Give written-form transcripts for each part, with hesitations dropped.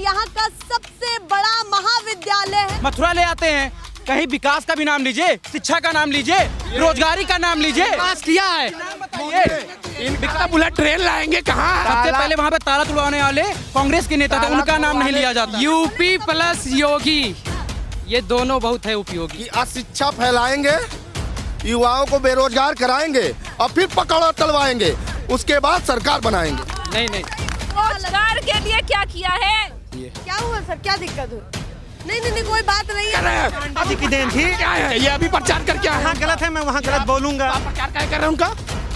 यहाँ का सबसे बड़ा महाविद्यालय है। मथुरा ले आते हैं, कहीं विकास का भी नाम लीजिए, शिक्षा का नाम लीजिए, रोजगारी का नाम लीजिए। विकास किया है, इनका बुलेट ट्रेन लाएंगे कहाँ? सबसे पहले वहाँ पे ताला तुड़वाने वाले कांग्रेस के नेता थे, उनका नाम नहीं लिया जाता। यूपी प्लस योगी, ये दोनों बहुत है उपयोगी। अशिक्षा फैलाएंगे, युवाओं को बेरोजगार कराएंगे और फिर पकड़ तलवाएंगे, उसके बाद सरकार बनाएंगे। नहीं रोजगार के लिए क्या किया है? क्या हुआ सर, क्या दिक्कत हुई? नहीं, कोई बात नहीं है। अभी की देन थी क्या है? ये अभी प्रचार कर क्या है? गलत है, मैं वहाँ गलत बोलूंगा। प्रचार क्या कर रहे हैं उनका?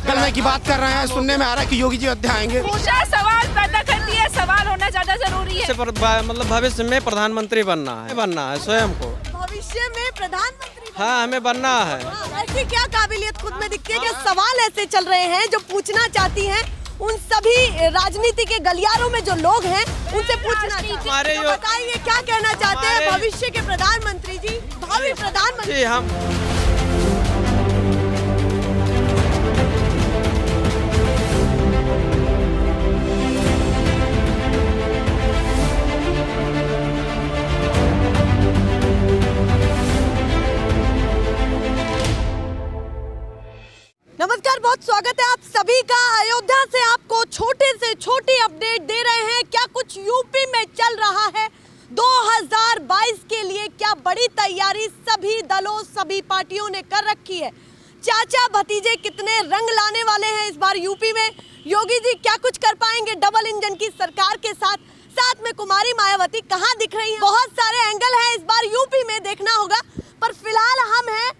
गलने की बात कर रहे हैं, सुनने में आ रहा है कि योगी जी अयोध्या आएंगे। पूछा सवाल पैदा करती है, सवाल होना ज्यादा जरूरी है। मतलब भविष्य में प्रधानमंत्री बनना है स्वयं को। भविष्य में प्रधानमंत्री हाँ, हमें बनना है। ऐसी क्या काबिलियत खुद में दिखती है कि सवाल ऐसे चल रहे हैं जो पूछना चाहती हैं उन सभी राजनीति के गलियारों में जो लोग हैं उनसे पूछना चाहते हैं। बताइए क्या कहना चाहते हैं भविष्य के प्रधानमंत्री जी, भावी प्रधानमंत्री? हम नमस्कार, बहुत स्वागत है आप सभी का। अयोध्या से आपको छोटे से छोटी अपडेट दे रहे हैं। क्या कुछ यूपी में चल रहा है 2022 के लिए, क्या बड़ी तैयारी सभी दलों सभी पार्टियों ने कर रखी है? चाचा भतीजे कितने रंग लाने वाले हैं इस बार यूपी में? योगी जी क्या कुछ कर पाएंगे डबल इंजन की सरकार के साथ? साथ में कुमारी मायावती कहाँ दिख रही है? बहुत सारे एंगल है इस बार यूपी में, देखना होगा। पर फिलहाल हम हैं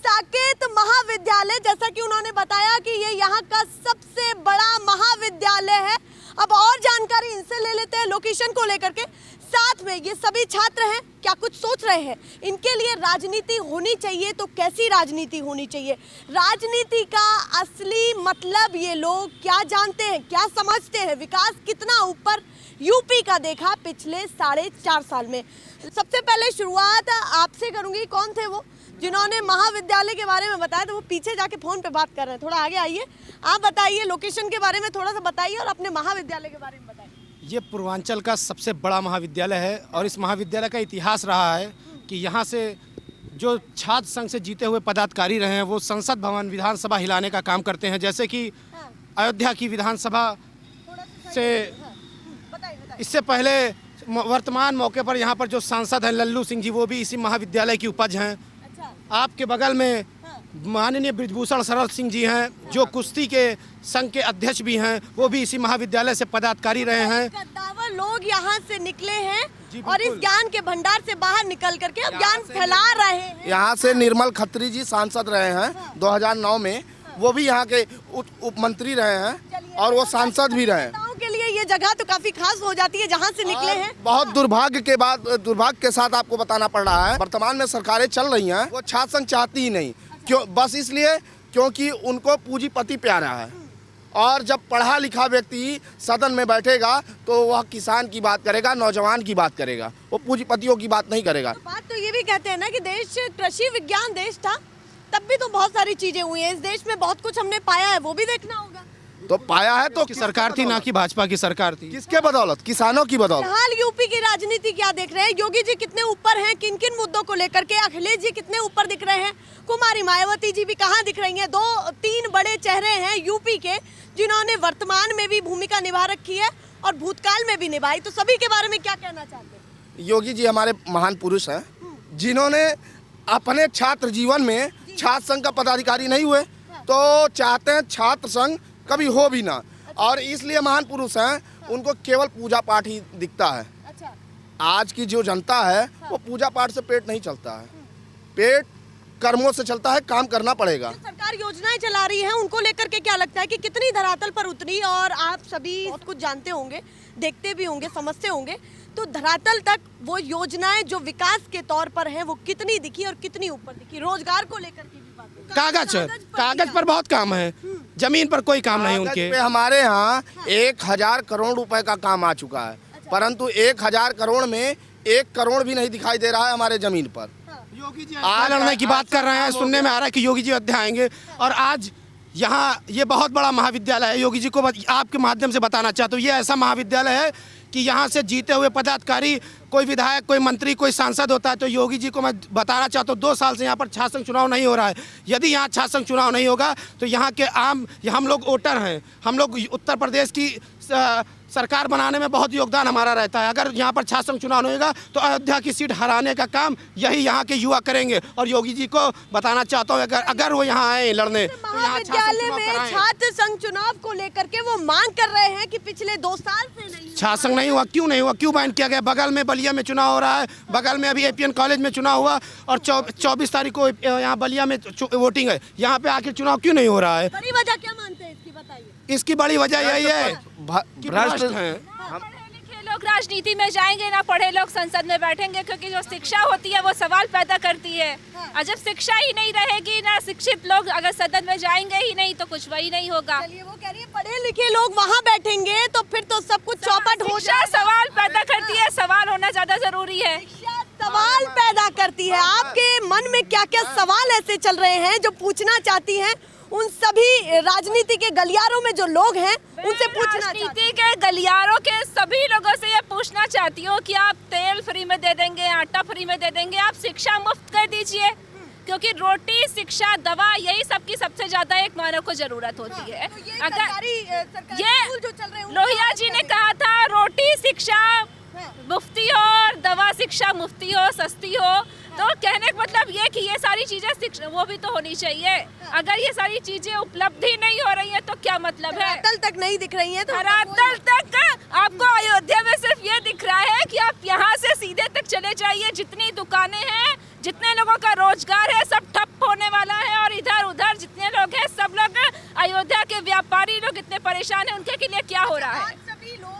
साकेत महाविद्यालय, जैसा कि उन्होंने बताया कि ये यहाँ का सबसे बड़ा महाविद्यालय है। अब और जानकारी इनसे ले लेते हैं लोकेशन को लेकर के। साथ में ये सभी छात्र हैं, क्या कुछ सोच रहे हैं? इनके लिए राजनीति होनी चाहिए तो कैसी राजनीति होनी चाहिए? राजनीति का असली मतलब ये लोग क्या जानते हैं, क्या समझते हैं? विकास कितना ऊपर यूपी का देखा पिछले 4.5 साल में? सबसे पहले शुरुआत आपसे करूंगी। कौन थे वो जिन्होंने महाविद्यालय के बारे में बताया? तो वो पीछे जाके फोन पे बात कर रहे हैं, थोड़ा आगे आइए। आप बताइए, लोकेशन के बारे में थोड़ा सा बताइए और अपने महाविद्यालय के बारे में बताइए। ये पूर्वांचल का सबसे बड़ा महाविद्यालय है और इस महाविद्यालय का इतिहास रहा है कि यहाँ से जो छात्र संघ से जीते हुए पदाधिकारी रहे हैं वो संसद भवन विधानसभा हिलाने का काम करते हैं। जैसे कि अयोध्या की विधानसभा से इससे पहले वर्तमान मौके पर यहाँ पर जो सांसद हैं लल्लू सिंह जी, वो भी इसी महाविद्यालय की उपज हैं। आपके बगल में माननीय बृजभूषण शरद सिंह जी हैं जो कुश्ती के संघ के अध्यक्ष भी हैं, वो भी इसी महाविद्यालय से पदाधिकारी रहे हैं। कद्दावर लोग यहाँ से निकले हैं और इस ज्ञान के भंडार से बाहर निकल करके अब ज्ञान फैला रहे हैं। यहाँ से निर्मल खत्री जी सांसद रहे हैं 2009 में, वो भी यहाँ के उप मंत्री रहे हैं और वो सांसद भी रहे हैं। के लिए ये जगह तो काफी खास हो जाती है जहाँ से निकले हैं। बहुत दुर्भाग्य के साथ आपको बताना पड़ रहा है, वर्तमान में सरकारें चल रही हैं, वो छात्र संघ चाहती ही नहीं। क्यों? बस इसलिए क्योंकि उनको पूंजीपति प्यारा है। और जब पढ़ा लिखा व्यक्ति सदन में बैठेगा तो वह किसान की बात करेगा, नौजवान की बात करेगा, वो पूंजीपतियों की बात नहीं करेगा। बात तो ये भी कहते हैं ना कि देश कृषि विज्ञान देश था, तब भी तो बहुत सारी चीजें हुई हैं इस देश में, बहुत कुछ हमने पाया है, वो भी देखना होगा। तो पाया है तो सरकार थी ना कि भाजपा की सरकार थी। किसके बदौलत? किसानों की बदौलत। हाल यूपी की राजनीति क्या देख रहे हैं? योगी जी कितने ऊपर हैं किन किन मुद्दों को लेकर के? अखिलेश जी कितने ऊपर दिख रहे हैं? कुमारी मायावती जी भी कहाँ दिख रही हैं? 2-3 बड़े चेहरे हैं यूपी के जिन्होंने वर्तमान में भी भूमिका निभा रखी है और भूतकाल में भी निभाई। तो सभी के बारे में क्या कहना चाहते हैं? योगी जी हमारे महान पुरुष हैं जिन्होंने अपने छात्र जीवन में छात्र संघ का पदाधिकारी नहीं हुए, तो चाहते हैं छात्र संघ कभी हो भी ना। और इसलिए महान पुरुष हैं, उनको केवल पूजा पाठ ही दिखता है। आज की जो जनता है वो पूजा पाठ से पेट नहीं चलता है, पेट कर्मों से चलता है, काम करना पड़ेगा। सरकार योजनाएं चला रही है, उनको लेकर के क्या लगता है कि कितनी धरातल पर उतरी? और आप सभी बहुत कुछ जानते होंगे, देखते भी होंगे, समझते होंगे, तो धरातल तक वो योजनाएं जो विकास के तौर पर है वो कितनी दिखी और कितनी ऊपर दिखी? रोजगार को लेकर के भी बात, कागज पर बहुत काम है, जमीन पर कोई काम नहीं उनके। हमारे यहाँ 1000 करोड़ रुपए का काम आ चुका है, परंतु 1000 करोड़ में 1 करोड़ भी नहीं दिखाई दे रहा है हमारे जमीन पर। योगी जी आज लड़ने की बात कर रहे हैं, सुनने में आ रहा है कि योगी जी अयोध्या आएंगे। और आज यहाँ ये बहुत बड़ा महाविद्यालय है, योगी जी को आपके माध्यम से बताना चाहता हूँ, ये ऐसा महाविद्यालय है कि यहाँ से जीते हुए पदाधिकारी, कोई विधायक, कोई मंत्री, कोई सांसद होता है तो योगी जी को मैं बताना चाहता हूँ 2 साल से यहाँ पर छात्र संघ चुनाव नहीं हो रहा है। यदि यहाँ छात्र संघ चुनाव नहीं होगा तो यहाँ के हम लोग वोटर हैं, हम लोग उत्तर प्रदेश की सरकार बनाने में बहुत योगदान हमारा रहता है। अगर यहाँ पर छात्र संघ चुनाव नहीं होगा तो अयोध्या की सीट हराने का काम यही यहाँ के युवा करेंगे। और योगी जी को बताना चाहता हूँ अगर वो यहाँ आए लड़ने तो यहाँ महाविद्यालय में छात्र संघ चुनाव को लेकर के वो मांग कर रहे हैं कि पिछले 2 साल से नहीं छात्र संघ नहीं हुआ। क्यों नहीं हुआ? क्यों बैन किया गया? बगल में बलिया में चुनाव हो रहा है, बगल में अभी एपीएन कॉलेज में चुनाव हुआ और 24 तारीख को यहाँ बलिया में वोटिंग है। यहाँ पे आखिर चुनाव क्यों नहीं हो रहा है? बड़ी वजह क्या मानते हैं इसकी, बताइए। इसकी बड़ी वजह यही है कि भ्रष्ट हैं। पढ़े लिखे लोग राजनीति में जाएंगे ना पढ़े लोग संसद में बैठेंगे, क्योंकि जो शिक्षा होती है वो सवाल पैदा करती है। और जब शिक्षा ही नहीं रहेगी ना, शिक्षित लोग अगर सदन में जाएंगे ही नहीं तो कुछ वही नहीं होगा। चलिए, वो कह रही है पढ़े लिखे लोग वहाँ बैठेंगे तो फिर तो सब कुछ चौपट हो शिक्षा जाएगा। सवाल पैदा करती है, सवाल होना ज्यादा जरूरी है। शिक्षा सवाल पैदा करती है। आपके मन में क्या क्या सवाल ऐसे चल रहे हैं जो पूछना चाहती हैं उन सभी राजनीति के गलियारों में जो लोग हैं उनसे पूछना चाहती हैं। राजनीति के गलियारों के सभी लोगों से ये पूछना चाहती हूँ कि आप तेल फ्री में दे देंगे, आटा फ्री में दे देंगे, आप शिक्षा मुफ्त कर दीजिए, क्योंकि रोटी, शिक्षा, दवा, यही सबकी सबसे ज्यादा एक मानव को जरूरत होती है। तो ये अगर सरकारी ये स्कूल जो चल रहे हैं लोहिया जी ने कहा था रोटी शिक्षा मुफ्ती हो और दवा शिक्षा मुफ्ती हो, सस्ती हो, तो कहने का मतलब ये कि ये सारी चीजें वो भी तो होनी चाहिए। अगर ये सारी चीजें उपलब्ध ही नहीं हो रही है तो क्या मतलब है? धरातल तक नहीं दिख रही है तो धरातल तक आपको अयोध्या में सिर्फ ये दिख रहा है कि आप यहाँ से सीधे तक चले जाइए, जितनी दुकानें हैं, जितने लोगों का रोजगार है, सब ठप होने वाला है। और इधर उधर जितने लोग हैं, सब लोग अयोध्या के व्यापारी लोग इतने परेशान हैं, उनके लिए क्या हो रहा है? सभी लोग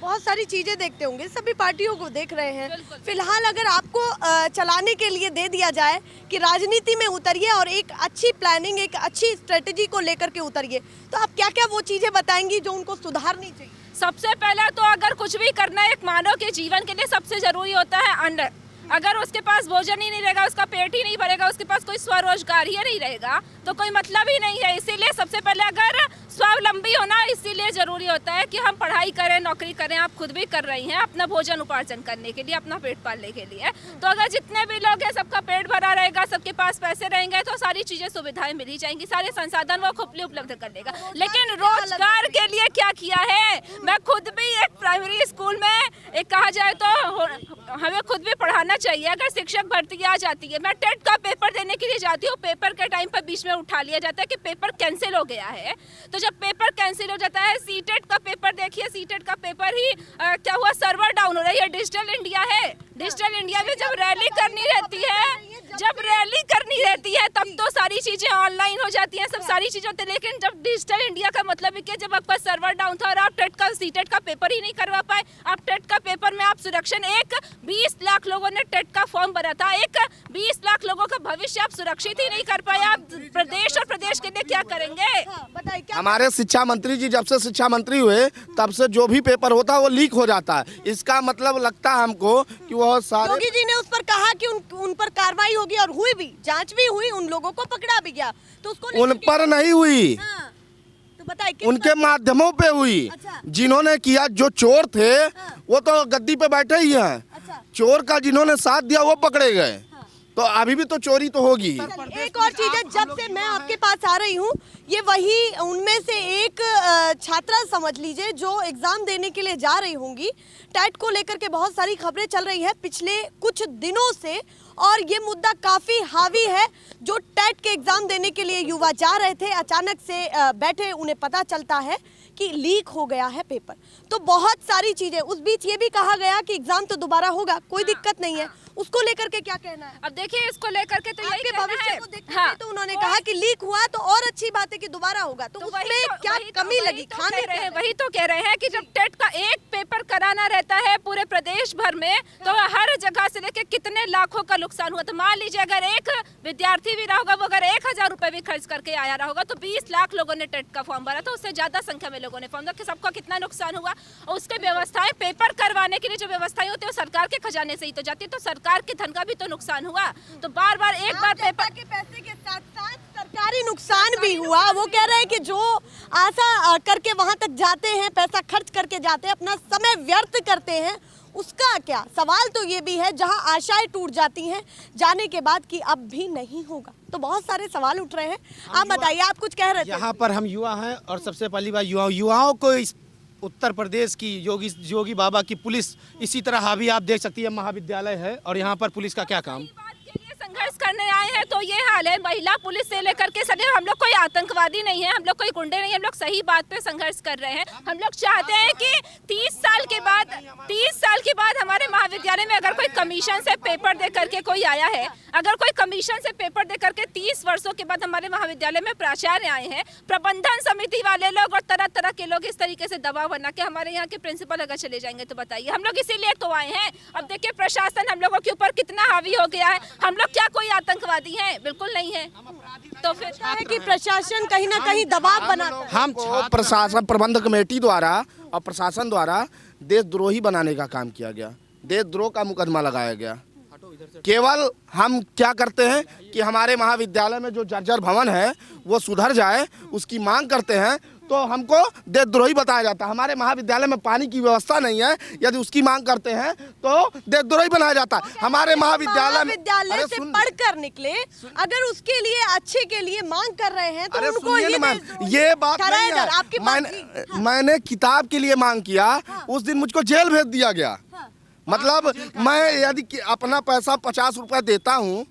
बहुत सारी चीजें देखते होंगे, सभी पार्टियों को देख रहे हैं। बिल्कुल। फिलहाल अगर आपको चलाने के लिए दे दिया जाए कि राजनीति में उतरिए और एक अच्छी प्लानिंग, एक अच्छी स्ट्रेटेजी को लेकर के उतरिए, तो आप क्या क्या वो चीजें बताएंगी जो उनको सुधारनी चाहिए? सबसे पहला तो अगर कुछ भी करना है एक मानव के जीवन के लिए, सबसे जरूरी होता है अन्न। अगर उसके पास भोजन ही नहीं रहेगा, उसका पेट ही नहीं भरेगा, उसके पास कोई स्वरोजगार ही नहीं रहेगा तो कोई मतलब ही नहीं है। इसीलिए सबसे पहले अगर स्वावलंबी होना इसीलिए जरूरी होता है कि हम पढ़ाई करें, नौकरी करें। आप खुद भी कर रही हैं अपना भोजन उपार्जन करने के लिए, अपना पेट पालने के लिए। तो अगर जितने भी लोग हैं सबका पेट भरा रहेगा, सबके पास पैसे रहेंगे तो सारी चीजें सुविधाएं मिली जाएंगी, सारे संसाधन वो खुद उपलब्ध कर देगा। लेकिन रोजगार के लिए क्या किया है? मैं खुद भी एक प्राइमरी स्कूल में एक कहा जाए तो हमें खुद भी पढ़ाना चाहिए। अगर शिक्षक भर्ती आ जाती है, मैं टेट का पेपर देने के लिए जाती हूँ, पेपर के टाइम पर बीच में उठा लिया जाता है कि पेपर कैंसिल हो गया है। तो जब पेपर कैंसिल हो जाता है, सीटेट का पेपर देखिए, सीटेट का पेपर ही क्या हुआ, सर्वर डाउन हो रहा है। ये डिजिटल इंडिया है, डिजिटल इंडिया में जब रैली करनी रहती है, जब रैली करनी रहती है तब तो सारी चीजें ऑनलाइन हो जाती हैं, सब सारी चीजें होती है। लेकिन जब डिजिटल इंडिया का मतलब है कि जब आपका सर्वर डाउन था और आप टेट का सीटेट का पेपर ही नहीं करवा पाए, आप टेट का पेपर में आप सुरक्षित 20 लाख लोगों ने टेट का फॉर्म भरा था, 20 लाख लोगों का भविष्य आप सुरक्षित ही नहीं कर पाए, आप प्रदेश और प्रदेश के लिए क्या करेंगे? बताइए क्या हमारे शिक्षा मंत्री जी जब से शिक्षा मंत्री हुए तब से जो भी पेपर होता है वो लीक हो जाता है। इसका मतलब लगता है हमको कि वो सारे योगी जी ने उस पर कहा कि उन पर कार्रवाई होगी और हुई भी, जांच भी हुई, उन लोगों को पकड़ा भी गया। तो उसको उन पर नहीं हुई, हाँ, तो बताइए किस उनके पर? माध्यमों पे हुई। अच्छा। जिन्होंने किया, जो चोर थे वो तो गद्दी पे बैठे ही हैं, अच्छा। चोर का जिन्होंने साथ दिया वो पकड़े गए। तो अभी भी तो चोरी तो होगी। एक और चीज है, जब से मैं आपके पास आ रही हूँ, ये वही उनमें से एक छात्रा समझ लीजिए जो एग्जाम देने के लिए जा रही होंगी। टेट को लेकर के बहुत सारी खबरें चल रही है पिछले कुछ दिनों से और ये मुद्दा काफी हावी है। जो टेट के एग्जाम देने के लिए युवा जा रहे थे, अचानक से बैठे उन्हें पता चलता है कि लीक हो गया है पेपर। तो बहुत सारी चीजें, उस बीच ये भी कहा गया कि एग्जाम तो दोबारा होगा, कोई दिक्कत नहीं है। उसको लेकर के क्या कहना है? अब देखिए इसको लेकर के तो यही आपके कहना भविष्य है। को देखते हुए तो उन्होंने कहा कि लीक हुआ तो और अच्छी बात है कि दोबारा होगा। तो उसमें क्या कमी लगी? खाने रहे वही तो कह रहे हैं कि जब टेट का एक पेपर कराना रहता है पूरे प्रदेश भर में तो हर जगह से लेके कितने लाखों का नुकसान हुआ। तो मान लीजिए अगर एक विद्यार्थी भी रहा होगा, वो अगर 1000 रुपए भी खर्च करके आया रहा होगा तो 20 लाख लोगों ने टेट का फॉर्म भरा, तो उससे ज्यादा संख्या में लोगों ने फॉर्म भरा, कि सबका कितना नुकसान हुआ। और उसके व्यवस्थाएं, पेपर करवाने के लिए जो व्यवस्थाएं होती है वो सरकार के खजाने से ही तो जाती है, तो सरकार के धन का भी तो नुकसान हुआ। तो बार बार एक बार पेपर के पैसे के साथ साथ सरकार सरकारी नुकसान भी हुआ। वो कह रहे हैं कि जो आशा करके वहां तक जाते हैं, पैसा खर्च करके जाते हैं, अपना समय व्यर्थ करते हैं, उसका क्या? सवाल तो ये भी है जहां आशाएं टूट जाती हैं जाने के बाद कि अब भी नहीं होगा, तो बहुत सारे सवाल उठ रहे हैं। आप बताइए, आप कुछ कह रहे थे। यहाँ पर हम युवा हैं और सबसे पहली बात युवाओं को इस उत्तर प्रदेश की योगी बाबा की पुलिस इसी तरह हावी आप देख सकती है। महाविद्यालय है और यहाँ पर पुलिस का क्या काम? संघर्ष करने आए हैं तो ये हाल है। महिला पुलिस से लेकर के सभी, हम लोग कोई आतंकवादी नहीं है, हम लोग कोई गुंडे नहीं है, हम लोग सही बात पे संघर्ष कर रहे हैं। हम लोग चाहते हैं कि 30 साल के बाद हमारे महाविद्यालय में अगर कोई कमीशन से पेपर दे करके कोई आया है, अगर कोई कमीशन से पेपर दे करके 30 वर्षों के बाद हमारे महाविद्यालय में प्राचार्य आए हैं, प्रबंधन समिति वाले लोग और तरह तरह के लोग इस तरीके से दबाव बना के हमारे यहाँ के प्रिंसिपल अगर चले जाएंगे तो बताइए, हम लोग इसीलिए तो आए हैं। अब देखिए प्रशासन हम लोगों के ऊपर कितना हावी हो गया है। हम लोग क्या कोई आतंकवादी हैं? बिल्कुल नहीं है। तो फिर है कि प्रशासन कहीं ना कहीं दबाव बनाता है। हम प्रशासन प्रबंध कमेटी द्वारा और प्रशासन द्वारा देशद्रोही बनाने का काम किया गया, देशद्रोह का मुकदमा लगाया गया। केवल हम क्या करते हैं कि हमारे महाविद्यालय में जो जर्जर भवन है वो सुधर जाए, उसकी मांग करते हैं तो हमको देशद्रोही बताया जाता है। हमारे महाविद्यालय में पानी की व्यवस्था नहीं है, यदि उसकी मांग करते हैं तो देशद्रोही बनाया जाता है। हमारे महाविद्यालय से पढ़कर निकले, अगर उसके लिए अच्छे के लिए मांग कर रहे हैं तो उनको ये बात नहीं है। मैंने किताब के लिए मांग किया, उस दिन मुझको जेल भेज दिया गया। मतलब मैं यदि अपना पैसा 50 रुपया देता हूँ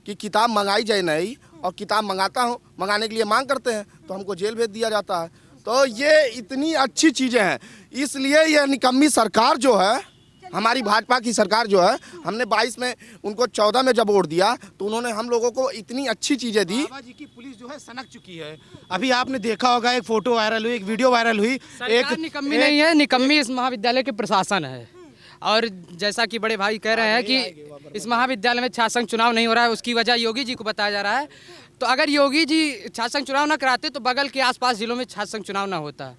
कि किताब मंगाई जाए नहीं, और किताब मंगाता हूँ, मंगाने के लिए मांग करते हैं तो हमको जेल भेज दिया जाता है। तो ये इतनी अच्छी चीज़ें हैं, इसलिए ये निकम्मी सरकार जो है, हमारी भाजपा की सरकार जो है, हमने 22 में उनको 14 में जब वोट दिया तो उन्होंने हम लोगों को इतनी अच्छी चीज़ें दी। बाबा जी की पुलिस जो है सनक चुकी है। अभी आपने देखा होगा, एक फोटो वायरल हुई, एक वीडियो वायरल हुई। एक निकम्मी नहीं है, निकम्मी इस महाविद्यालय के प्रशासन है। और जैसा कि बड़े भाई कह रहे हैं कि इस महाविद्यालय में छात्र संघ चुनाव नहीं हो रहा है, उसकी वजह योगी जी को बताया जा रहा है। तो अगर योगी जी छात्र संघ चुनाव ना कराते तो बगल के आसपास जिलों में छात्र संघ चुनाव ना होता।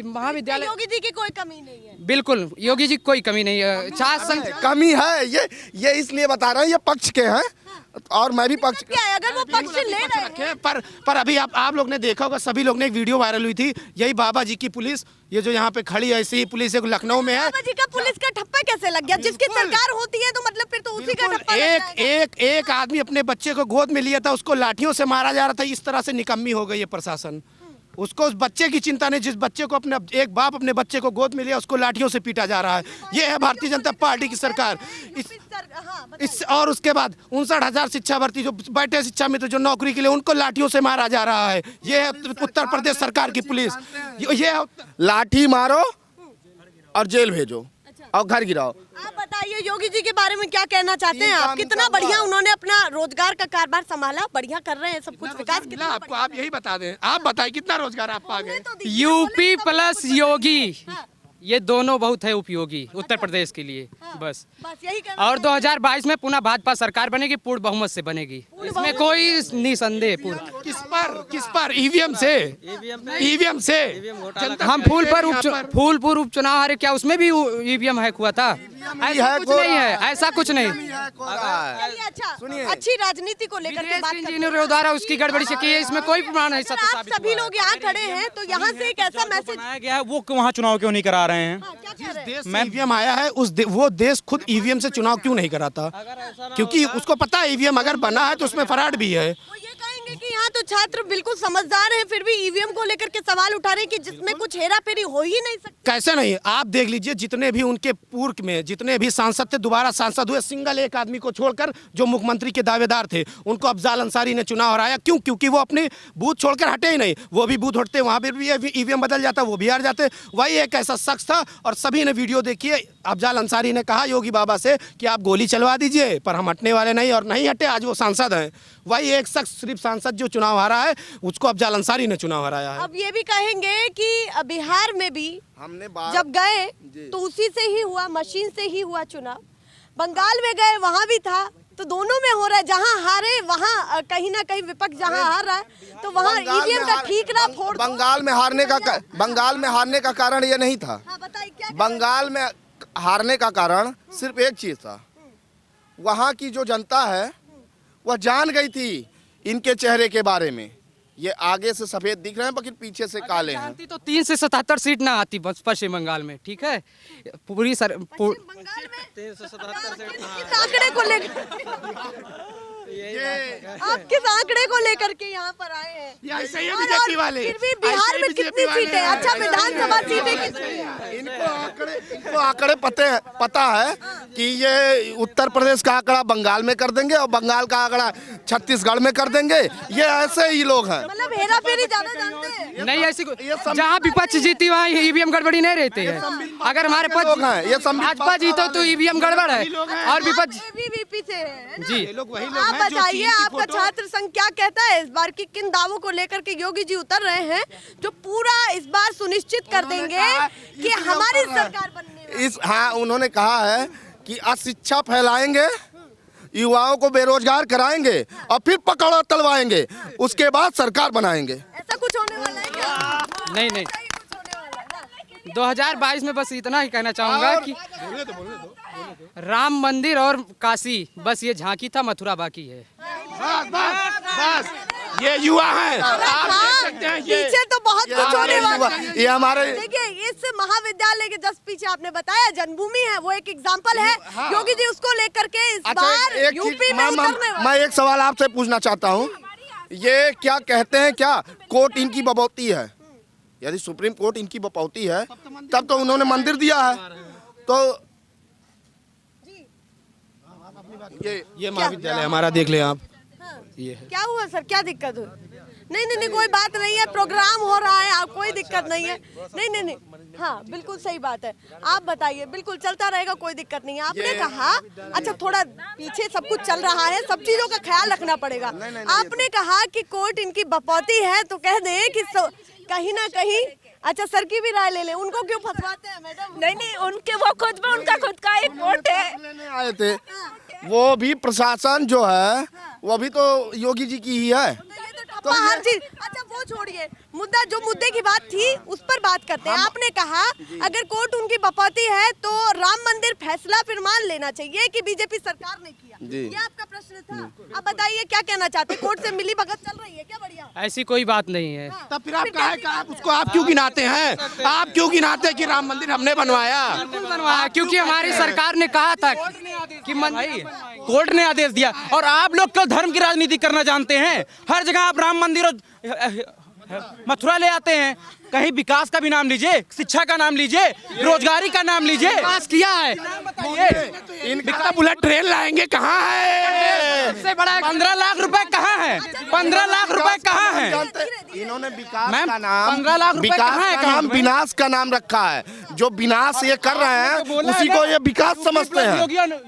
महाविद्यालय योगी जी की कोई कमी नहीं है। बिल्कुल योगी जी की कोई कमी नहीं है। छात्र संघ कमी है, ये इसलिए बता रहे हैं, ये पक्ष के हैं और मैं भी पक्ष क्या है, अगर वो पक्ष ले रहे हैं। पर अभी आप लोग ने देखा होगा, सभी लोग ने एक वीडियो वायरल हुई थी, यही बाबा जी की पुलिस, ये जो यहाँ पे खड़ी है, ऐसी ही पुलिस एक लखनऊ में है। बाबा जी का पुलिस का ठप्पा कैसे लग गया? जिसकी सरकार होती है तो मतलब फिर तो उसी का ठप्पा लग जाएगा। एक आदमी अपने बच्चे को गोद में लिया था, उसको लाठियों से मारा जा रहा था। इस तरह से निकम्मी हो गई है प्रशासन। उसको उस बच्चे की चिंता नहीं, जिस बच्चे को एक बाप अपने बच्चे को गोद में लिया, उसको लाठियों से पीटा जा रहा है। ये है भारतीय जनता पार्टी की सरकार। और उसके बाद 59,000 शिक्षा भर्ती जो बैठे शिक्षा मित्र जो नौकरी के लिए, उनको लाठियों से मारा जा रहा है। ये है उत्तर प्रदेश सरकार की पुलिस। ये लाठी मारो और जेल भेजो और घर गिराओ। आप बताइए योगी जी के बारे में क्या कहना चाहते हैं आप? कितना बढ़िया उन्होंने अपना रोजगार का कारोबार संभाला, बढ़िया कर रहे हैं सब कुछ, विकास कितना आपको, आप यही बता दें, आप बताइए कितना रोजगार आप पा गए? यूपी प्लस योगी, ये दोनों बहुत है उपयोगी उत्तर प्रदेश के लिए। बस यही और 2022 में पुनः भाजपा सरकार बनेगी, पूर्ण बहुमत से बनेगी, इसमें कोई निसंदेह। पूर्ण किस पर? ईवीएम से हम फूलपुर उपचुनाव हारे, क्या उसमें भी ईवीएम हैक हुआ था? ऐसा कुछ नहीं है, ऐसा कुछ नहीं। अच्छा, अच्छी राजनीति को लेकर के बात इंजीनियर द्वारा उसकी गड़बड़ी से की है, इसमें कोई प्रमाण नहीं। आप सभी लोग यहाँ खड़े हैं तो यहाँ से एक ऐसा मैसेज बनाया गया है, वो वहाँ चुनाव क्यों नहीं करा रहे हैं? जिस देश में ईवीएम आया है वो देश खुद ईवीएम से चुनाव क्यों नहीं कराता? क्योंकि उसको पता है ईवीएम अगर बना है तो उसमें फ्रॉड भी है। कि यहाँ तो छात्र बिल्कुल समझदार हैं, फिर भी ईवीएम को लेकर के सवाल उठा रहे हैं कि जिसमें कुछ हेरा फेरी हो ही नहीं सकती। कैसे नहीं? आप देख लीजिए, जितने भी उनके पूर्व में जितने भी सांसद थे, दोबारा सांसद हुए, सिंगल एक आदमी को छोड़कर जो मुख्यमंत्री के दावेदार थे, उनको अफजाल अंसारी ने चुनाव हराया। क्यों? क्योंकि वो अपने बूथ छोड़कर हटे ही नहीं। वो भी बूथ हटते, वहाँ पर भी ईवीएम बदल जाता, वो भी हार जाते। वही एक ऐसा शख्स था और सभी ने वीडियो देखी है। अफजाल अंसारी ने कहा योगी बाबा से कि आप गोली चलवा दीजिए, पर हम हटने वाले नहीं, और नहीं हटे। आज वो सांसद हैं। वही एक शख्स, सिर्फ सांसद जो चुनाव हारा है, उसको अफजाल अंसारी ने चुनाव हराया है। अब ये भी कहेंगे कि बिहार में भी हमने जब गए तो उसी से ही हुआ, मशीन से ही हुआ चुनाव। बंगाल में गए, वहाँ भी था, तो दोनों में हो रहा है। जहाँ हारे वहाँ कहीं ना कहीं विपक्ष जहाँ हार रहा है तो वहाँ ईवीएम का ठीक ना फोड़। बंगाल में हारने का कारण ये नहीं था। बताइए क्या? बंगाल में हारने का कारण सिर्फ एक चीज था, वहाँ की जो जनता है वह जान गई थी इनके चेहरे के बारे में। ये आगे से सफेद दिख रहे हैं लेकिन पीछे से काले हैं। जानती तो 3 से 77 सीट ना आती बस पश्चिम बंगाल में, ठीक है। पूरी बंगाल में किस आंकड़े को लेकर आप किस आंकड़े को लेकर के यहाँ पर आए हैं? ऐसे ही और बीजेपी वाले, फिर भी बिहार ऐसे ही में बीजेपी कितनी वाले सीटें? हैं। अच्छा, विधानसभा सीटें कितनी हैं? इनको आंकड़े पता है कि ये उत्तर प्रदेश का आंकड़ा बंगाल में कर देंगे और बंगाल का आंकड़ा छत्तीसगढ़ में कर देंगे। ये ऐसे ही लोग हैं। मतलब हेरा फेरी ज्यादा जानते हैं। नहीं ऐसी जहाँ विपक्ष जीती वहाँ ईवीएम गड़बड़ी नहीं रहती है। अगर हमारे पास लोग हैं, ये भाजपा जीतो तो ईवीएम गड़बड़ है और विपक्ष एबीवीपी से है ना? जी। ये लोग वही लोग आप हैं जो बताइए, चीन की आपका फोटो छात्र संघ क्या कहता है इस बार की किन दावों को लेकर के योगी जी उतर रहे हैं जो पूरा इस बार सुनिश्चित कर देंगे कि हमारी सरकार बनने वाली हाँ, उन्होंने कहा है कि अशिक्षा फैलाएंगे, युवाओं को बेरोजगार कराएंगे और फिर पकड़ो तलवाएंगे, उसके बाद सरकार बनाएंगे। ऐसा कुछ होने वाला है क्या? नहीं नहीं ऐसा ही कुछ होने वाला है ना? 2022 में बस इतना ही कहना चाहूंगा कि राम मंदिर और काशी बस ये झांकी था, मथुरा बाकी है। बस ये युवा हैं, आप देख हाँ, सकते हैं ये पीछे तो बहुत कुछ होने वाला है। ये हमारे देखिए, इस महाविद्यालय के जस्ट पीछे आपने बताया जन्मभूमि है, वो एक एग्जाम्पल है। योगी जी उसको लेकर के इस बार एक यूपी में उतरने वाले। मैं एक सवाल आपसे पूछना चाहता हूँ। ये क्या कहते हैं, क्या कोर्ट इनकी बपौती है? यदि सुप्रीम कोर्ट इनकी बपौती है तब तो उन्होंने मंदिर दिया है। तो ये महाविद्यालय हमारा देख ले आप। ये है। क्या हुआ सर, क्या दिक्कत हुई? नहीं नहीं नहीं, कोई बात नहीं है, प्रोग्राम हो रहा है, आप कोई दिक्कत नहीं है। नहीं नहीं नहीं, हाँ बिल्कुल सही बात है। आप बताइए, बिल्कुल चलता रहेगा, कोई दिक्कत नहीं है। आपने कहा, अच्छा थोड़ा पीछे सब कुछ चल रहा है, सब चीजों का ख्याल रखना पड़ेगा। आपने कहा कि कोर्ट इनकी बपौती है, तो कह दे कि कहीं ना कहीं, अच्छा सर की भी राय ले ले, उनको क्यों फंसवाते हैं मैडम? नहीं नहीं, उनके वो खुद में उनका खुद का एक वोट है। लेने आए थे, वो भी प्रशासन जो है वो भी तो योगी जी की ही है। तो हर चीज, अच्छा वो छोड़िए, मुद्दा जो मुद्दे की बात थी उस पर बात करते हैं। आपने कहा अगर कोर्ट उनकी बपौती है तो राम मंदिर फैसला फिर मान लेना चाहिए कि बीजेपी सरकार ने किया, ये आपका प्रश्न था। अब बताइए क्या कहना चाहते हैं? कोर्ट से मिली भगत चल रही है क्या? बढ़िया, ऐसी कोई बात नहीं है। तब फिर आप कहा है कि आप उसको आप क्यों गिनाते हैं? आप क्यों गिनाते हैं कि राम मंदिर हमने बनवाया? बनवाया क्योंकि हमारी सरकार ने कहा था कि कोर्ट ने आदेश दिया। और आप लोग क्यों धर्म की राजनीति करना जानते हैं? हर जगह आप राम मंदिर और मथुरा ले आते हैं। कहीं विकास का भी नाम लीजिए, शिक्षा का नाम लीजिए, रोजगारी का नाम लीजिए। विकास किया है। इनका बुलेट ट्रेन लाएंगे, कहाँ है? सबसे बड़ा 15 लाख रुपए कहाँ है? 15 लाख रुपए कहाँ है? इन्होंने विकास मैम, का नाम 15 लाख रुपए विकास कहाँ है का अकाउंट नाम में? विनाश का नाम रखा है। जो विनाश ये कर रहे हैं उसी को ये विकास समझते हैं।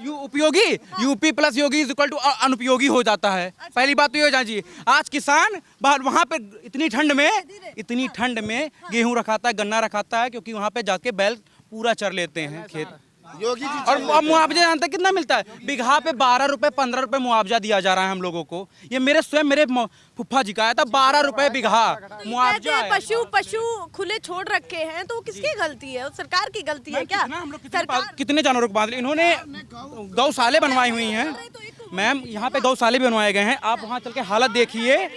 उपयोगी, UP plus Yogi is equal to अनुपयोगी हो जाता है। पहली बात तो ये हो जानिए, आज किसान बाहर वहाँ पे इतनी ठंड में गेहूं रखाता है, गन्ना रखाता है, क्योंकि वहाँ पे जाके बैल पूरा चर लेते हैं खेत। योगी जी और मुआवजा जानते हैं कितना मिलता है? बिगहा पे 12 रुपए 15 रुपए मुआवजा दिया जा रहा है हम लोगों को। ये मेरे फुफ्फा जी का आया था, 12 रुपए बिगहा मुआवजा है। पशु खुले छोड़ रखे हैं तो किसकी गलती है? सरकार की गलती है क्या? हम लोग कितने जानवरों को बांध लिए? इन्होंने गौशाले बनवाई हुई हैं मैम, यहाँ पे गौशाले भी बनवाए गए हैं। आप वहाँ चल के हालत देखिए,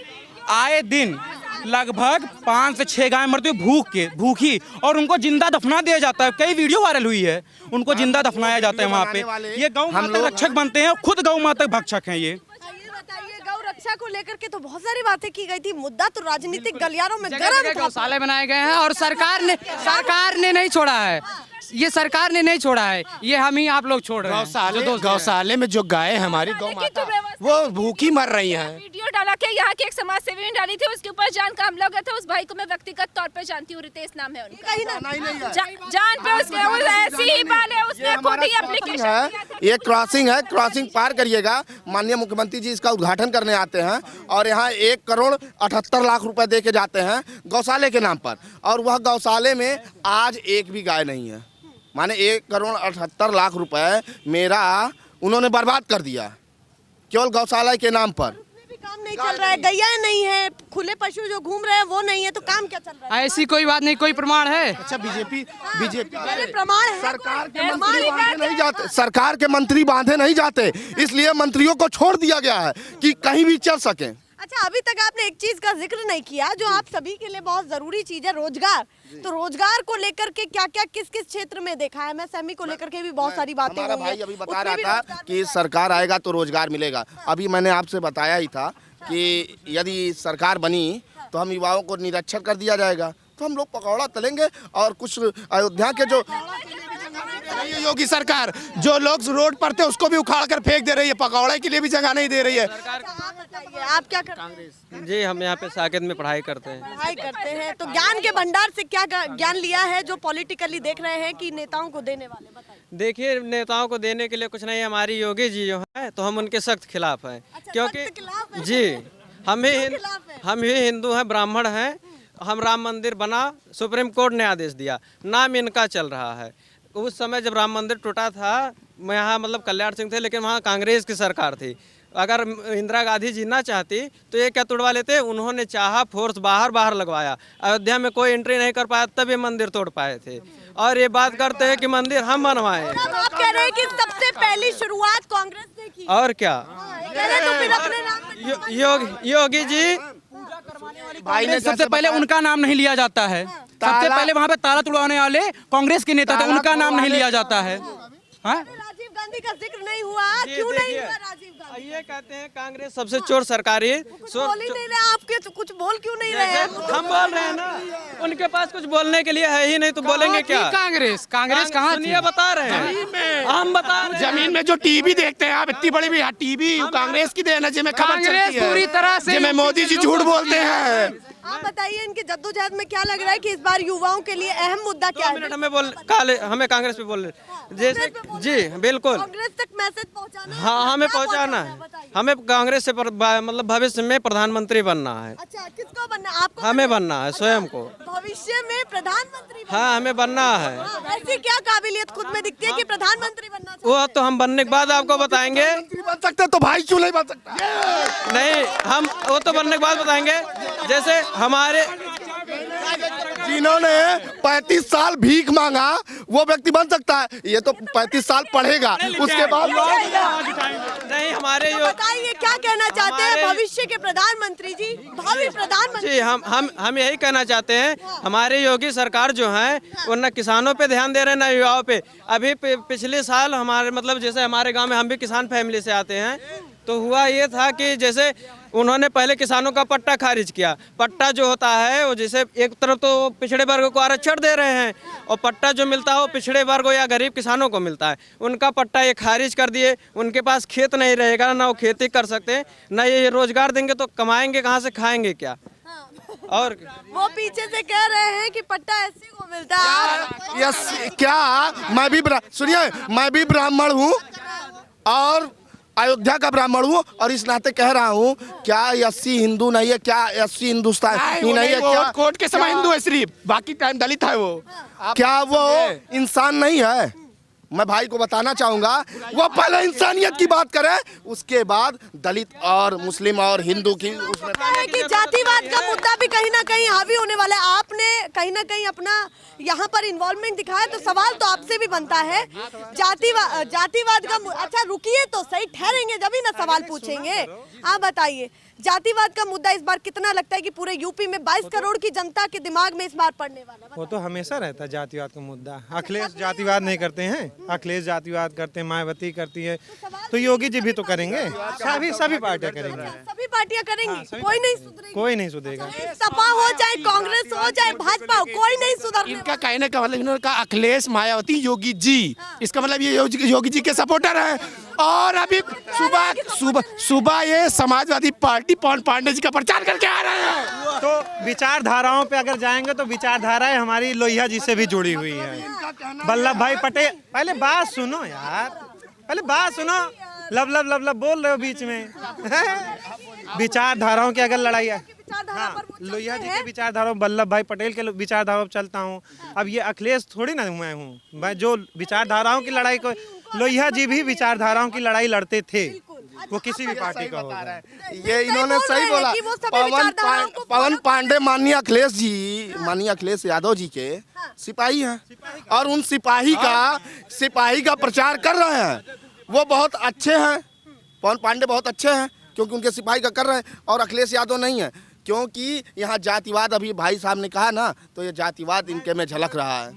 आए दिन लगभग 5 से 6 गाय मरती हुई भूखी, और उनको जिंदा दफना दिया जाता है। कई वीडियो वायरल हुई है, उनको जिंदा दफनाया जाता है वहाँ पे। ये गौ माता रक्षक बनते हैं, खुद गौ माता भक्षक हैं ये। बताइए, गौ रक्षा को लेकर के तो बहुत सारी बातें की गई थी, मुद्दा तो राजनीतिक गलियारों में जगह गर्म जगह था। गौशाले बनाए गए हैं और सरकार ने नहीं छोड़ा है। ये सरकार ने नहीं छोड़ा है, ये हम ही आप लोग छोड़ रहे हैं। गौशाले में जो गाय हमारी गौ माता वो भूखी मर रही हैं। वीडियो डाला के यहाँ के एक समाज सेवी ने डाली थी, उसके ऊपर जान का हमला हुआ था। उस भाई को मैं व्यक्तिगत तौर पे जानती हूँ, रितेश नाम है उनका। कहीं ना जान पे उसके वो ऐसी ही बाल है, उसने खुद ही एप्लीकेशन है। ये क्रॉसिंग है, क्रॉसिंग पार करिएगा। माननीय मुख्यमंत्री जी इसका उद्घाटन करने आते हैं और यहाँ 1 करोड़ 78 लाख रुपए दे के जाते हैं गौशाले के नाम पर, और वह गौशाले में आज एक भी गाय नहीं है। माने 1 करोड़ 78 लाख रुपए मेरा उन्होंने बर्बाद कर दिया केवल गौशाला के नाम पर। भी काम नहीं चल रहा है, गैया नहीं है, खुले पशु जो घूम रहे हैं वो नहीं है, तो काम क्या चल रहा है? ऐसी कोई बात नहीं, कोई प्रमाण है? अच्छा बीजेपी पहले प्रमाण है, सरकार के मंत्री बांधे नहीं जाते, सरकार के मंत्री बांधे नहीं जाते, इसलिए मंत्रियों को छोड़ दिया गया है कि कहीं भी चल सके। अच्छा, अभी तक आपने एक चीज का जिक्र नहीं किया जो आप सभी के लिए बहुत जरूरी चीज है, रोजगार। तो रोजगार को लेकर के क्या क्या किस किस क्षेत्र में देखा है? एमएसएमई को लेकर के भी बहुत सारी बातें हमारा हुई हैं। भाई अभी बता उसमें भी रहा था रोजगार कि सरकार आएगा तो रोजगार मिलेगा। अभी मैंने आपसे बताया ही था कि यदि सरकार बनी तो हम युवाओं को निरक्षर कर दिया जाएगा, तो हम लोग पकौड़ा तलेंगे। और कुछ अयोध्या के जो ये योगी सरकार जो लोग रोड पर थे उसको भी उखाड़ कर फेंक दे रही है, पकौड़े के लिए भी जगह नहीं दे रही है। आप बताइए, आप क्या करते हैं? जी हम यहाँ पे साकेत में पढ़ाई करते हैं। पढ़ाई करते हैं, तो ज्ञान के भंडार से क्या ज्ञान लिया है जो पॉलिटिकली देख रहे हैं कि नेताओं को देने वाले? बताइए। देखिए नेताओं को देने के लिए कुछ नहीं, हमारी योगी जी जो है तो हम उनके सख्त खिलाफ हैं। अच्छा, क्योंकि सख्त खिलाफ हैं? जी खिलाफ हैं? हम ही हिंदू हैं, ब्राह्मण हैं। हम राम मंदिर बना, सुप्रीम कोर्ट ने आदेश दिया, नाम इनका चल रहा है। उस समय जब राम मंदिर टूटा था, मैं यहाँ मतलब कल्याण सिंह थे, लेकिन वहाँ कांग्रेस की सरकार थी। अगर इंदिरा गांधी जी ना चाहती तो ये क्या तुड़वा लेते? उन्होंने चाहा, फोर्स बाहर लगवाया, अयोध्या में कोई एंट्री नहीं कर पाया, तब ये मंदिर तोड़ पाए थे। और ये बात करते हैं कि मंदिर हम बनवाए। आप कह रहे हैं कि सबसे पहली शुरुआत कांग्रेस ने की। और क्या, कह रहे तो फिर अपने नाम पे योगी जी भाई ने सबसे पहले उनका नाम नहीं लिया जाता है। सबसे पहले वहाँ पे ताला तुड़वाने वाले कांग्रेस के नेता थे, उनका नाम नहीं लिया जाता है। हाँ? राजीव गांधी का जिक्र नहीं हुआ, ये क्यों नहीं देखिए, हुआ राजीव गांधी? ये कहते हैं कांग्रेस सबसे चोर सरकारी बोल ही नहीं रहे आपके, तो कुछ बोल क्यों नहीं रहे हैं? हम बोल रहे हैं ना, उनके पास कुछ बोलने के लिए है ही नहीं, तो बोलेंगे क्या? कांग्रेस कहाँ थी? सुनिए, बता रहे हैं, हम बता रहे हैं। जमीन में जो टीवी देखते हैं आप, इतनी बड़ी भी टीवी कांग्रेस की देन है जिसमें खबर कांग्रेस चलती है, पूरी तरह से जिसमें मोदी जी झूठ बोलते हैं। आप बताइए, इनके जद्दोजहद में क्या लग रहा है कि इस बार युवाओं के लिए अहम मुद्दा क्या है? मिनट हमें कांग्रेस पे बोल रहे जैसे जी बिल्कुल कांग्रेस तक मैसेज पहुंचाना है? हाँ, हमें क्या पहुंचाना है। बताइए। हमें कांग्रेस से मतलब भविष्य में प्रधानमंत्री बनना है। अच्छा, किसको बनना है? आपको हमें बनना है, स्वयं को। भविष्य में प्रधानमंत्री बनना हाँ, हमें बनना है। है। ऐसी क्या काबिलियत खुद में दिखती है कि प्रधानमंत्री बनना चाहते वो तो हम बनने के बाद आपको बताएंगे। बन सकते तो भाई क्यों नहीं बन सकता? नहीं, हम वो तो बनने के बाद बताएंगे। जैसे हमारे जिन्होंने 35 साल भीख मांगा वो व्यक्ति बन सकता है। ये तो 35 साल पढ़ेगा, उसके बाद नहीं, हमारे हैं? बताइए क्या कहना चाहते हैं हमारे- भविष्य के प्रधानमंत्री जी, भावी प्रधानमंत्री? जी हम यही कहना चाहते हैं, हमारे योगी सरकार जो है वो न किसानों पे ध्यान दे रहे हैं न युवाओं पे। अभी पिछले साल हमारे मतलब जैसे हमारे गांव में, हम भी किसान फैमिली से आते हैं, तो हुआ ये था कि जैसे उन्होंने पहले किसानों का पट्टा खारिज किया। पट्टा जो होता है वो जैसे एक तरफ तो पिछड़े वर्ग को आरक्षण दे रहे हैं और पट्टा जो मिलता है वो पिछड़े वर्ग या गरीब किसानों को मिलता है। उनका पट्टा ये खारिज कर दिए। उनके पास खेत नहीं रहेगा, ना वो खेती कर सकते, ना ये रोजगार देंगे तो कमाएंगे कहाँ से, खाएंगे क्या? और वो पीछे से कह रहे हैं कि पट्टा एससी को मिलता है। यस, क्या सुनिए, मैं भी ब्राह्मण हूँ और अयोध्या का ब्राह्मण हूँ, और इस नाते कह रहा हूँ, क्या एससी हिंदू नहीं है? क्या एससी हिंदुस्तान नहीं है? क्या कोर्ट के समय हिंदू है सिर्फ, बाकी टाइम दलित है वो। क्या वो इंसान नहीं है? मैं भाई को बताना चाहूंगा, वो पहले इंसानियत की बात करे, उसके बाद दलित और मुस्लिम और हिंदू की उसमें है कि जातिवाद का मुद्दा भी कहीं ना कहीं हावी होने वाला है। आपने कहीं ना कहीं अपना यहाँ पर इन्वॉल्वमेंट दिखाया, तो सवाल तो आपसे भी बनता है, जातिवाद का अच्छा रुकिए तो सही, ठहरेंगे जब ही ना सवाल पूछेंगे। आप बताइए, जातिवाद का मुद्दा इस बार कितना लगता है कि पूरे यूपी में 22 करोड़ की जनता के दिमाग में इस बार पड़ने वाला है? वो तो हमेशा रहता है जातिवाद का मुद्दा। अखिलेश जातिवाद नहीं करते हैं, अखिलेश जातिवाद करते हैं, मायावती करती है, तो योगी जी भी तो करेंगे, सभी पार्टियां करेंगी। सभी पार्टियां करेंगी, कोई नहीं सुधरेगी। कोई नहीं सुधरेगा। सपा हो चाहे कांग्रेस हो चाहे भाजपा हो, कोई नहीं सुधरने इनका कहने का मतलब, इन्होंने कहा अखिलेश, मायावती, योगी जी, इसका मतलब ये योगी जी के सपोर्टर हैं। और अभी सुबह ये समाजवादी पार्टी पवन पांडे जी का प्रचार करके आ रहे हैं। तो विचारधाराओं पे अगर जाएंगे तो विचारधाराएं हमारी लोहिया जी से भी जुड़ी हुई है। वल्लभ भाई पटेल, पहले बात सुनो यार, पहले बात सुनो, लब बोल रहे हो बीच में। विचारधाराओं की अगर लड़ाई है, हाँ, लोहिया जी के विचारधारा, वल्लभ भाई पटेल के विचारधारा पर चलता हूँ। अब ये अखिलेश थोड़ी ना मैं हूँ, मैं जो विचारधाराओं की लड़ाई को, लोहिया जी भी विचारधाराओं की लड़ाई लड़ते थे, वो किसी भी पार्टी का होगा। ये इन्होंने सही बोला। पवन पांडे माननीय अखिलेश यादव जी के सिपाही हैं, और उन सिपाही का प्रचार कर रहे हैं। वो बहुत अच्छे हैं, पवन पांडे बहुत अच्छे हैं, क्योंकि उनके सिपाही का कर रहे हैं और अखिलेश यादव नहीं है, क्योंकि यहाँ जातिवाद अभी भाई साहब ने कहा ना, तो ये जातिवाद इनके में झलक रहा है।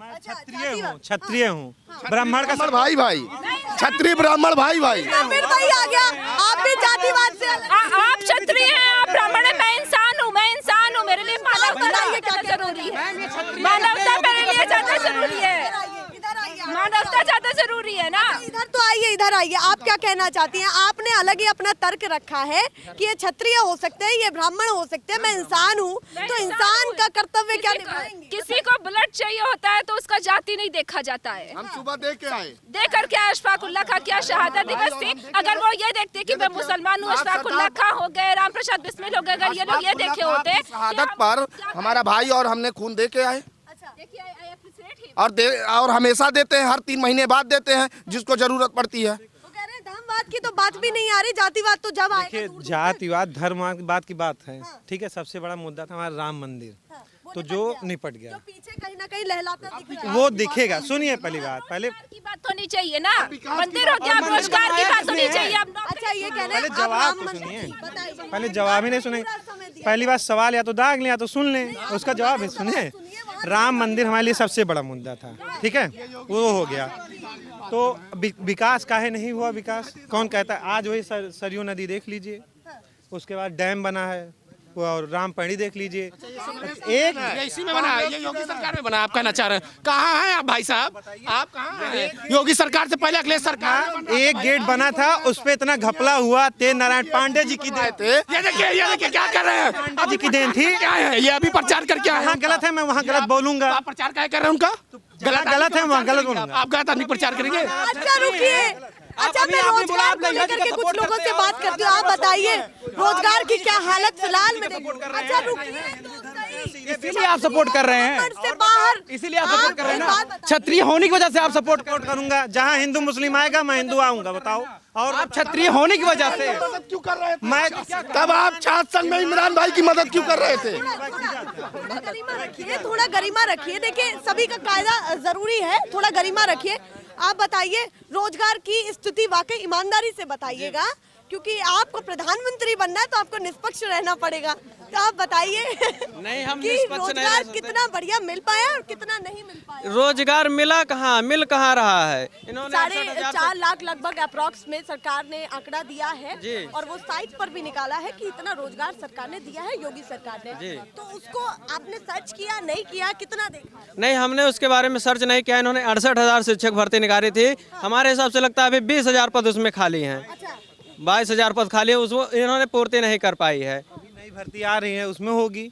क्षत्रिय हूँ ब्राह्मण का भाई भाई क्षत्रिय ब्राह्मण भाई भाई फिर वही आ गया, आप भी जातिवाद से आप क्षत्रिय हैं, आप ब्राह्मण हैं, मैं इंसान हूँ, मेरे लिए मानवता जरूरी है, मानवता मेरे लिए ज्यादा जरूरी है, मानवता ज्यादा जरूरी है ना। इधर तो आइए, इधर आइए, आप क्या कहना चाहती हैं? आपने अलग ही अपना तर्क रखा है कि ये क्षत्रिय हो सकते हैं, ये ब्राह्मण हो सकते हैं, मैं इंसान हूँ, तो इंसान का कर्तव्य क्या निभाएंगे? किसी को ब्लड चाहिए होता है तो उसका जाति नहीं देखा जाता है। हम सुबह देख के आए, देख कर क्या अशफाकुल्ला का क्या शहादत दिवस थी, अगर वो ये देखते कि मैं मुसलमान हूँ, अशफाकुल्ला खां हो गए, राम प्रसाद बिस्मिल हो गए, अगर ये लोग ये देखे होते शहादत पर हमारा भाई और हमने खून दे के आए और हमेशा देते हैं, हर 3 महीने बाद देते हैं जिसको जरूरत पड़ती है। वो कह रहे हैं धर्मवाद की तो बात भी नहीं आ रही, जातिवाद तो जब आएगा। देखिए, जातिवाद धर्मवाद की बात है, ठीक है। सबसे बड़ा मुद्दा था हमारा राम मंदिर, तो जो निपट गया, जो पीछे कहीं ना कहीं लहलाता दिख रहा है। वो दिखेगा। सुनिए पहली बात, पहले की बात होनी चाहिए ना, मंदिर हो गया, रोजगार की बात होनी चाहिए। अच्छा ये कह रहे पहले हैं जवाब तो सुनिए, पहले जवाब ही नहीं सुने। पहली बात सवाल या तो दाग लें या तो सुन लें, उसका जवाब ही सुने। राम मंदिर हमारे लिए सबसे बड़ा मुद्दा था, ठीक है, वो हो गया। तो विकास काहे नहीं हुआ? विकास कौन कहता है? आज वही सरयू नदी देख लीजिए, उसके बाद डैम बना है, और रामपड़ी देख लीजिए। एक इसी में बना है, ये योगी सरकार में बना। आप कहना चाह रहे हैं कहाँ हैं आप भाई साहब? आप कहाँ हैं? योगी सरकार से पहले अखिलेश सरकार एक गेट बना था, उस पे इतना घपला हुआ, तेज नारायण पांडे जी की देन थे। ये देखिए क्या कर रहे हैं? पांडे जी की देन थी। क्या है ये? अभी प्रचार करके आए। वहाँ गलत है, मैं वहाँ गलत बोलूंगा। आप प्रचार क्या कर रहे हैं उनका? गलत है, वहाँ गलत बोलूंगा। आप गलत आदमी प्रचार करेंगे? अच्छा रुकिए, अच्छा मैं रोजगार को लेकर के कुछ लोगों से बात करती हूँ, आप बताइए रोजगार की क्या हालत फिलहाल में? अच्छा रुकिए, इसीलिए आप सपोर्ट कर रहे हैं, से बाहर इसीलिए आप सपोर्ट कर रहे हैं ना। क्षत्रिय होने की वजह से आप सपोर्ट करूंगा। जहाँ हिंदू मुस्लिम आएगा मैं हिंदू आऊंगा, बताओ। और आप क्षत्रिय होने की वजह से क्यों कर रहे थे? मैं तब आप छात्र संघ में इमरान भाई की मदद क्यों कर रहे थे? गरिमा रखिए, थोड़ा गरिमा रखिए। देखिए सभी का कायदा जरूरी है, थोड़ा गरिमा रखिए। आप बताइए रोजगार की स्थिति वाकई ईमानदारी से बताइएगा, क्योंकि आपको प्रधानमंत्री बनना है तो आपको निष्पक्ष रहना पड़ेगा। तो आप बताइए नहीं, हम कि निष्पक्ष नहीं रोजगार रह कितना बढ़िया मिल पाया और कितना नहीं मिल पाया? रोजगार मिला कहाँ, मिल कहाँ रहा है? इन्होंने 4.5 लाख लगभग अप्रॉक्स में सरकार ने आंकड़ा दिया है, जी। और वो साइट पर भी निकाला है कि इतना रोजगार सरकार ने दिया है, योगी सरकार ने। जी। तो उसको आपने सर्च किया नहीं किया, कितना देखा? नहीं, हमने उसके बारे में सर्च नहीं किया। इन्होंने 68,000 शिक्षक भर्ती निकाली थी, हमारे हिसाब से लगता है अभी 20,000 पद उसमें खाली हैं। अच्छा 22,000 पद खाली है, उसको इन्होंने पूर्ति नहीं कर पाई है। नई भर्ती आ रही है, उसमें होगी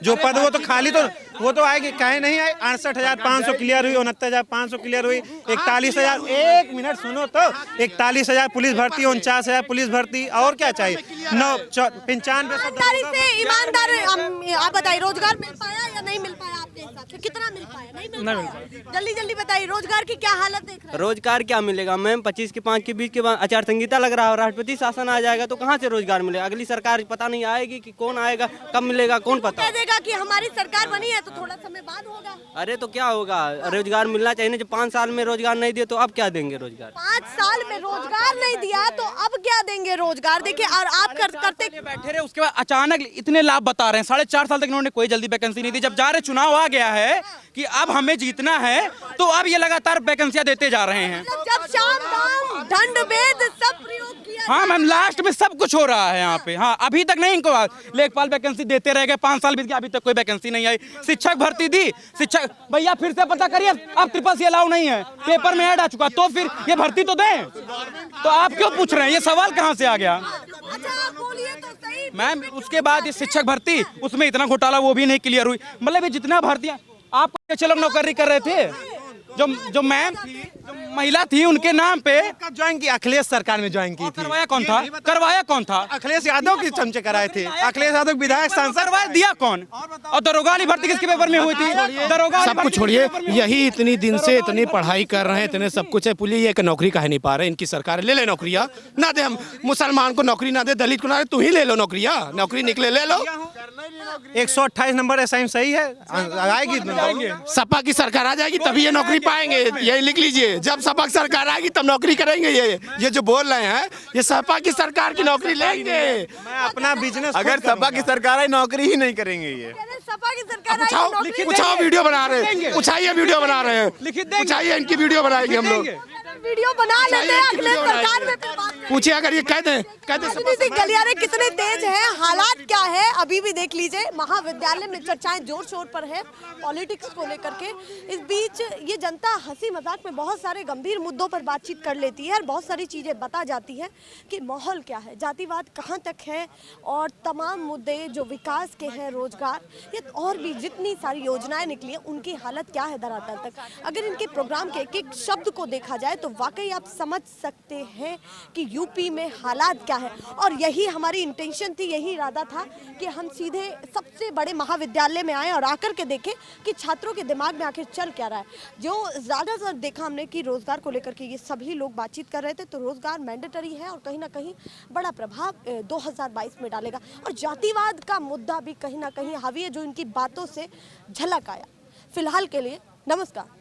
जो पद, वो तो खाली तो वो तो आएगी, काहे नहीं आए? 68,500 क्लियर हुई, 69,500 क्लियर हुई, 41,000। 1 मिनट सुनो तो, 41,000 पुलिस भर्ती, 49,000 पुलिस भर्ती, और क्या चाहिए? 95 ईमानदार आप बताइए रोजगार मिल पाया या नहीं मिल पाया? आपके हिसाब से कितना मिल पाया? नहीं मिल पाया। जल्दी जल्दी बताइए रोजगार की क्या हालत देख रहे हैं? रोजगार क्या मिलेगा मैम? 25 के 5 के बीच के बाद आचार संहिता लग रहा है, राष्ट्रपति शासन आ जाएगा तो कहाँ से रोजगार मिलेगा? अगली सरकार पता नहीं आएगी कि कौन आएगा, कब मिलेगा, कौन पता कह देगा कि हमारी सरकार बनी है तो थोड़ा समय बाद होगा। अरे तो क्या होगा? रोजगार मिलना चाहिए ना। जब 5 साल में रोजगार नहीं दिए तो अब क्या देंगे रोजगार? 5 साल में रोजगार नहीं दिया तो अब क्या देंगे रोजगार? देखिए और आप करते बैठे रहे, उसके बाद अचानक इतने लाभ बता रहे हैं। 4.5 साल तक इन्होंने कोई जल्दी वैकेंसी नहीं दी। जब जा रहे चुनाव आ गया है कि अब हमें जीतना है, तो अब ये लगातार वैकेंसियां देते जा रहे हैं। जब शाम दाम दंड भेद सब प्रयोग किया। हाँ मैम, लास्ट में सब कुछ हो रहा है यहाँ पे। हाँ अभी तक नहीं, इनको लेखपाल वैकेंसी देते रह गए, 5 साल बीत गए, अभी तक कोई वैकेंसी नहीं आई। शिक्षक भर्ती दी, शिक्षक भैया फिर से पता करिए, अब 3C अलाउ नहीं है, पेपर में ऐड आ चुका, तो फिर ये भर्ती तो दें। तो आप क्यों पूछ रहे हैं? ये सवाल कहाँ से आ गया? अच्छा बोलिए तो सही मैम। उसके बाद ये शिक्षक भर्ती, उसमें इतना घोटाला, वो भी नहीं क्लियर हुई। मतलब ये जितना भर्तियां, आप अच्छे लोग नौकरी कर रहे थे, जो मैम थी, जो महिला थी, उनके नाम पे कब ज्वाइन की? अखिलेश सरकार में ज्वाइन की थी। करवाया कौन था? करवाया कौन था? अखिलेश यादव की चमचे कराए थे। अखिलेश यादव विधायक सांसद। करवाया दिया कौन? और दरोगा वाली भर्ती किसके पेपर में हुई थी? दरोगा सब कुछ छोड़िए, यही इतनी दिन से इतनी पढ़ाई कर रहे हैं, इतने सब कुछ है, पुलिस एक नौकरी काहे नहीं पा रहे? इनकी सरकार ले ले नौकरियां ना दे, हम मुसलमान को नौकरी ना दे, दलित को ना दे, तू ही ले लो नौकरियां, नौकरी निकले ले लो। 128 नंबर असाइन सही है, आएगी। सपा की सरकार आ जाएगी तभी ये नौकरी पाएंगे, यही लिख लीजिए। जब जब सपा की सरकार आएगी तब नौकरी करेंगे। ये जो बोल रहे हैं ये सपा की सरकार की नौकरी लेंगे। मैं अपना बिजनेस अगर सपा की सरकार है नौकरी ही नहीं करेंगे ये। सपा की सरकार आई तो नौकरी उठाओ वीडियो बना रहे हैं, उठाइए वीडियो बना रहे हैं, उठाइए इनकी वीडियो बनाएंगे हम लोग। वीडियो बना लेते हैं अगले सरकार में फिर बात करेंगे। पूछिए अगर ये कह दें राजनीतिक गलियारे कितने तेज हैं, हालात क्या है अभी भी देख लीजिए। महाविद्यालय में चर्चाएं जोर शोर पर है पॉलिटिक्स को लेकर के। इस बीच ये जनता हंसी मजाक में बहुत सारे गंभीर मुद्दों पर बातचीत कर लेती है और बहुत सारी चीजें बता जाती है कि माहौल क्या है, जातिवाद कहाँ तक है और तमाम मुद्दे जो विकास के हैं, रोजगार, ये और भी जितनी सारी योजनाएं निकली हैं उनकी हालत क्या है धरातल तक। अगर इनके प्रोग्राम के एक एक शब्द को देखा जाए तो वाकई आप समझ सकते हैं कि यूपी में हालात क्या है। और यही हमारी इंटेंशन थी, यही इरादा था कि हम सीधे सबसे बड़े महाविद्यालय में आए और आकर के देखें कि छात्रों के दिमाग में आखिर चल क्या रहा है। जो ज़्यादातर देखा हमने कि रोजगार को लेकर के ये सभी लोग बातचीत कर रहे थे, तो रोजगार मैंडेटरी है और कहीं ना कहीं बड़ा प्रभाव 2022 में डालेगा। और जातिवाद का मुद्दा भी कहीं ना कहीं हावी है जो इनकी बातों से झलक आया। फिलहाल के लिए नमस्कार।